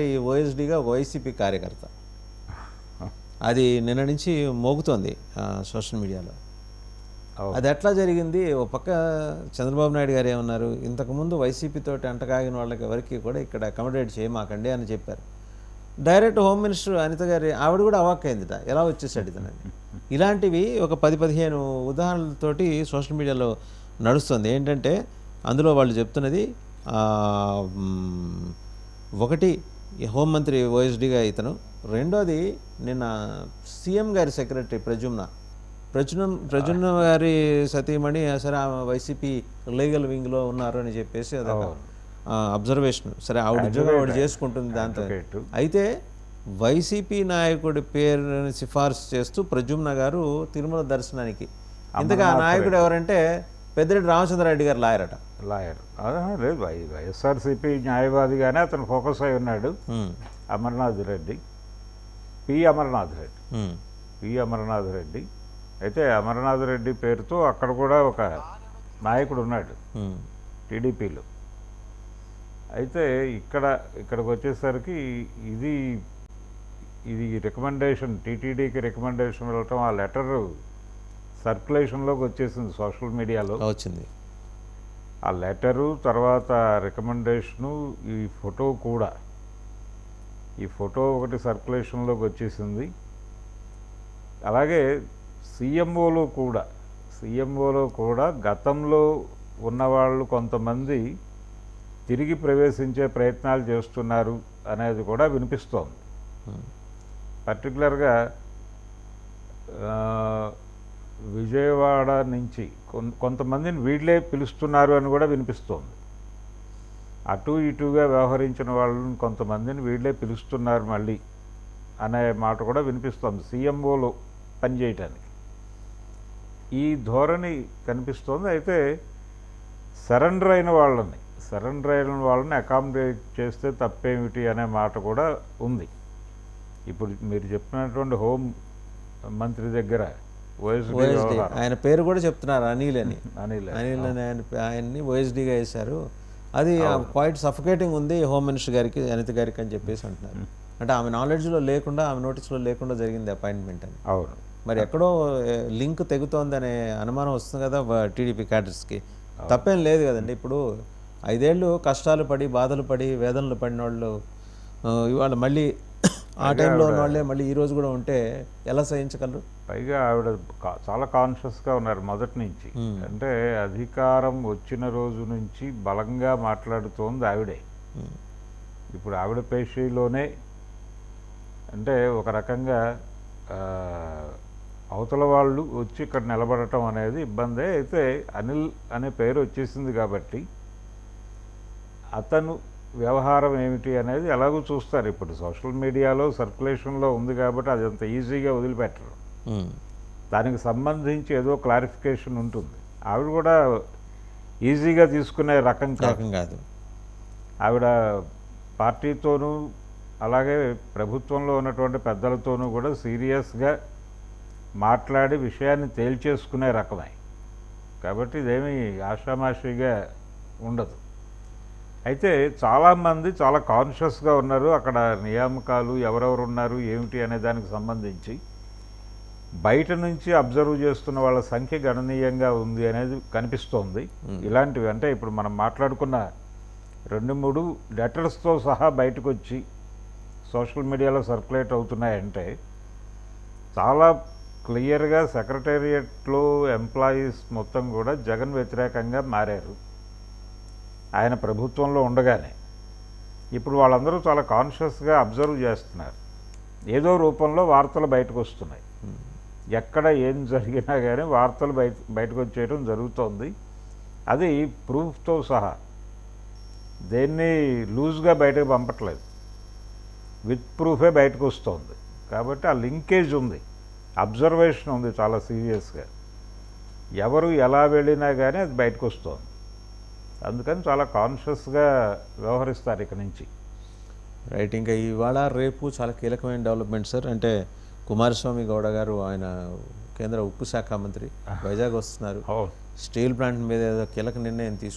ఈ ఓఎస్డీగా వైసీపీ కార్యకర్త. అది నిన్న నుంచి మోగుతోంది సోషల్ మీడియాలో. అది ఎట్లా జరిగింది? ఓ పక్క చంద్రబాబు నాయుడు గారు ఏమన్నారు, ఇంతకుముందు వైసీపీ తోటి అంటకాగిన వాళ్ళకి ఎవరికి కూడా ఇక్కడ అకామిడేట్ చేయమాకండి అని చెప్పారు. డైరెక్ట్ హోమ్ మినిస్టర్ అనిత గారి ఆవిడ కూడా అవాక్కైందిట, ఎలా వచ్చేసాడు ఇతనని. ఇలాంటివి ఒక 10-15 ఉదాహరణలతోటి సోషల్ మీడియాలో నడుస్తుంది. ఏంటంటే అందులో వాళ్ళు చెప్తున్నది ఒకటి హోంమంత్రి ఓఎస్డీగా ఇతను, రెండోది నిన్న సీఎం గారి సెక్రటరీ ప్రజుమ్న గారి సతీమణి సరే ఆమె వైసీపీ లీగల్ వింగ్లో ఉన్నారు అని చెప్పేసి అదొక అబ్జర్వేషన్. సరే ఆవిడ ఉద్యోగం ఆవిడ చేసుకుంటుంది దాంతో. అయితే వైసీపీ నాయకుడి పేరుని సిఫార్సు చేస్తూ ప్రజుమ్న గారు తిరుమల దర్శనానికి, ఇంతగా ఆ నాయకుడు ఎవరంటే పెద్దిరెడ్డి రామచంద్రారెడ్డి గారు లాయర్ లేదు, వైఎస్ఆర్సీపీ న్యాయవాదిగానే అతను ఫోకస్ అయి ఉన్నాడు. అమర్నాథ్ రెడ్డి, పి అమర్నాథ్ రెడ్డి. అయితే అమర్నాథ్ రెడ్డి పేరుతో అక్కడ కూడా ఒక నాయకుడు ఉన్నాడు టీడీపీలో. అయితే ఇక్కడికి వచ్చేసరికి ఇది రికమెండేషన్, టీటీడీకి రికమెండేషన్ వెళ్ళటం, ఆ లెటర్ సర్క్యులేషన్లోకి వచ్చేసింది, సోషల్ మీడియాలో వచ్చింది. ఆ లెటరు తర్వాత రికమెండేషను, ఈ ఫోటో ఒకటి సర్క్యులేషన్లోకి వచ్చేసింది. అలాగే సీఎంఓలో కూడా గతంలో ఉన్నవాళ్ళు కొంతమంది తిరిగి ప్రవేశించే ప్రయత్నాలు చేస్తున్నారు అనేది కూడా వినిపిస్తోంది. పర్టికులర్గా విజయవాడ నుంచి కొంతమందిని వీళ్ళే పిలుస్తున్నారు అని కూడా వినిపిస్తోంది. అటు ఇటుగా వ్యవహరించిన వాళ్ళని కొంతమందిని వీళ్ళే పిలుస్తున్నారు మళ్ళీ అనే మాట కూడా వినిపిస్తోంది సీఎంఓలో పనిచేయటానికి. ఈ ధోరణి కనిపిస్తోంది. అయితే సరెండర్ అయిన వాళ్ళని అకామిడేట్ చేస్తే తప్పేమిటి అనే మాట కూడా ఉంది. ఇప్పుడు మీరు చెప్పినటువంటి హోం మంత్రి దగ్గర ఆయన పేరు కూడా చెప్తున్నారు, అనిల్ అని ఆయన్ని ఓఎస్డీగా వేశారు. అది క్వైట్ సఫికేటింగ్ ఉంది హోమ్ మినిస్టర్ గారికి, అనిత గారికి అని చెప్పేసి అంటున్నారు. అంటే ఆమె నాలెడ్జ్లో లేకుండా, ఆమె నోటీస్లో లేకుండా జరిగింది అపాయింట్మెంట్ అని. అవును, మరి ఎక్కడో లింక్ తెగుతోందనే అనుమానం వస్తుంది కదా టీడీపీ క్యాడర్స్కి. తప్పేం లేదు కదండి. ఇప్పుడు 5 ఏళ్ళు కష్టాలు పడి, బాధలు పడి, వేదనలు పడిన వాళ్ళు ఇవాళ మళ్ళీ ఆ టైంలో ఉన్న వాళ్ళే మళ్ళీ ఈరోజు కూడా ఉంటే ఎలా సహించగలరు? పైగా ఆవిడ చాలా కాన్షియస్గా ఉన్నారు మొదటి నుంచి. అంటే అధికారం వచ్చిన రోజు నుంచి బలంగా మాట్లాడుతోంది ఆవిడే. ఇప్పుడు ఆవిడ పేషీలోనే అంటే ఒక రకంగా అవతల వాళ్ళు వచ్చి ఇక్కడ నిలబడటం అనేది ఇబ్బందే. అయితే అనిల్ అనే పేరు వచ్చేసింది కాబట్టి అతను వ్యవహారం ఏమిటి అనేది ఎలాగో చూస్తారు. ఇప్పుడు సోషల్ మీడియాలో సర్క్యులేషన్లో ఉంది కాబట్టి అది అంత ఈజీగా వదిలిపెట్టరు. దానికి సంబంధించి ఏదో క్లారిఫికేషన్ ఉంటుంది. ఆవిడ కూడా ఈజీగా తీసుకునే రకం కాదు. ఆవిడ పార్టీతోనూ అలాగే ప్రభుత్వంలో ఉన్నటువంటి పెద్దలతోనూ కూడా సీరియస్గా మాట్లాడి విషయాన్ని తేల్చేసుకునే రకమే కాబట్టి ఇదేమీ ఆషామాషిగా ఉండదు. అయితే చాలామంది చాలా కాన్షియస్గా ఉన్నారు. అక్కడ నియామకాలు ఎవరెవరు ఉన్నారు ఏమిటి అనే దానికి సంబంధించి బయట నుంచి అబ్జర్వ్ చేస్తున్న వాళ్ళ సంఖ్య గణనీయంగా ఉంది అనేది కనిపిస్తోంది. ఇలాంటివి అంటే ఇప్పుడు మనం మాట్లాడుకున్న 2-3 లెటర్స్తో సహా బయటకు వచ్చి సోషల్ మీడియాలో సర్క్యులేట్ అవుతున్నాయంటే చాలా క్లియర్గా సెక్రటేరియట్లో ఎంప్లాయీస్ మొత్తం కూడా జగన్ వ్యతిరేకంగా మారారు ఆయన ప్రభుత్వంలో ఉండగానే. ఇప్పుడు వాళ్ళందరూ చాలా కాన్షియస్గా అబ్జర్వ్ చేస్తున్నారు. ఏదో రూపంలో వార్తలు బయటకు వస్తున్నాయి. ఎక్కడ ఏం జరిగినా కానీ వార్తలు బయటకు వచ్చేయడం జరుగుతోంది. అది ప్రూఫ్తో సహా, దేన్ని లూజ్గా బయటకు పంపట్లేదు, విత్ ప్రూఫే బయటకు వస్తుంది. కాబట్టి ఆ లింకేజ్ ఉంది, అబ్జర్వేషన్ ఉంది చాలా సీరియస్గా. ఎవరు ఎలా వెళ్ళినా కానీ అది బయటకు వస్తుంది. అందుకని చాలా కాన్షియస్గా వ్యవహరిస్తారు ఇక నుంచి. రైట్. ఇంకా ఇవాళ రేపు చాలా కీలకమైన డెవలప్మెంట్ సార్. అంటే కుమారస్వామి గౌడ గారు, ఆయన కేంద్ర ఉక్కు శాఖ మంత్రి, వైజాగ్ వస్తున్నారు. స్టీల్ ప్లాంట్ మీద ఏదో కీలక నిర్ణయం తీసుకున్నారు.